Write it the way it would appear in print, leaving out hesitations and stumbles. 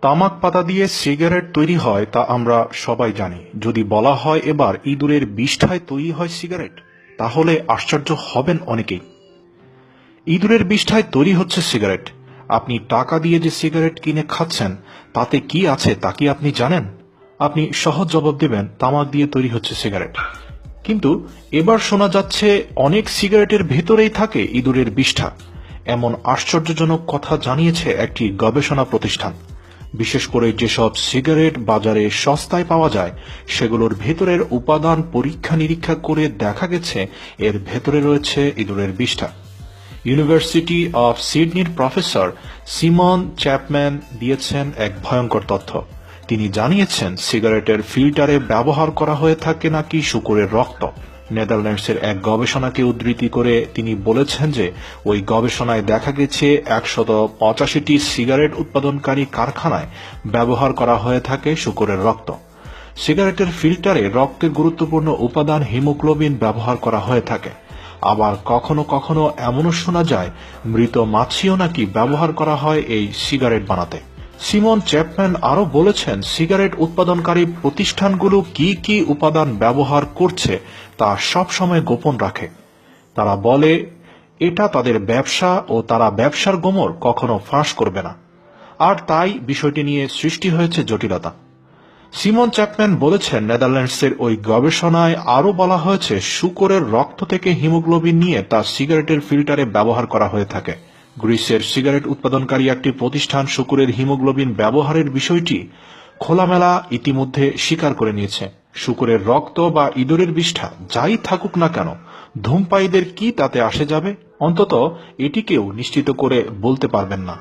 তামাক পাতা দিয়ে সিগারেট তৈরি হয় তা আমরা সবাই জানি। যদি বলা হয় এবার ইঁদুরের বিষ্ঠায় তৈরি হয় সিগারেট, তাহলে আশ্চর্য হবেন অনেকেই। ইঁদুরের বিষ্ঠায় তৈরি হচ্ছে সিগারেট। আপনি টাকা দিয়ে যে সিগারেট কিনে খাচ্ছেন তাতে কি আছে তা কি আপনি জানেন? আপনি সহজ জবাব দেবেন, তামাক দিয়ে তৈরি হচ্ছে সিগারেট। কিন্তু এবার শোনা যাচ্ছে অনেক সিগারেটের ভেতরেই থাকে ইঁদুরের বিষ্ঠা। এমন আশ্চর্যজনক কথা জানিয়েছে একটি গবেষণা প্রতিষ্ঠান। বিশেষ করে যেসব সিগারেট বাজারে সস্তায় পাওয়া যায় সেগুলোর ভেতরের উপাদান পরীক্ষা নিরীক্ষা করে দেখা গেছে এর ভেতরে রয়েছে ইঁদুরের বিষ্ঠা। ইউনিভার্সিটি অফ সিডনির প্রফেসর সিমন চ্যাপম্যান দিয়েছেন এক ভয়ঙ্কর তথ্য। তিনি জানিয়েছেন সিগারেটের ফিল্টারে ব্যবহার করা হয়ে থাকে নাকি শূকরের রক্ত। নেদারল্যান্ডসের এক গবেষণাকে উদ্ধৃতি করে তিনি বলেছেন যে ওই গবেষণায় দেখা গেছে 185টি সিগারেট উৎপাদনকারী কারখানায় ব্যবহার করা হয়ে থাকে শূকরের রক্ত। সিগারেটের ফিল্টারে রক্তের গুরুত্বপূর্ণ উপাদান হিমোগ্লোবিন ব্যবহার করা হয়ে থাকে। আবার কখনো কখনো এমনও শোনা যায় মৃত মাছিও নাকি ব্যবহার করা হয় এই সিগারেট বানাতে। সিমন চ্যাপম্যান আরও বলেছেন সিগারেট উৎপাদনকারী প্রতিষ্ঠানগুলো কি কি উপাদান ব্যবহার করছে তা সবসময় গোপন রাখে। তারা বলে এটা তাদের ব্যবসা ও তারা ব্যবসার গোমর কখনো ফাঁস করবে না। আর তাই বিষয়টি নিয়ে সৃষ্টি হয়েছে জটিলতা। সিমন চ্যাপম্যান বলেছেন নেদারল্যান্ডসের ওই গবেষণায় আরও বলা হয়েছে শূকরের রক্ত থেকে হিমোগ্লোবিন নিয়ে তা সিগারেটের ফিল্টারে ব্যবহার করা হয়ে থাকে। গ্রিসের সিগারেট উৎপাদনকারী একটি প্রতিষ্ঠান শূকরের হিমোগ্লোবিন ব্যবহারের বিষয়টি খোলামেলা ইতিমধ্যে স্বীকার করে নিয়েছে। শূকরের রক্ত বা ইঁদুরের বিষ্ঠা যাই থাকুক না কেন, ধূমপায়ীদের কি তাতে আসে যাবে? অন্তত এটি কেউ নিশ্চিত করে বলতে পারবেন না।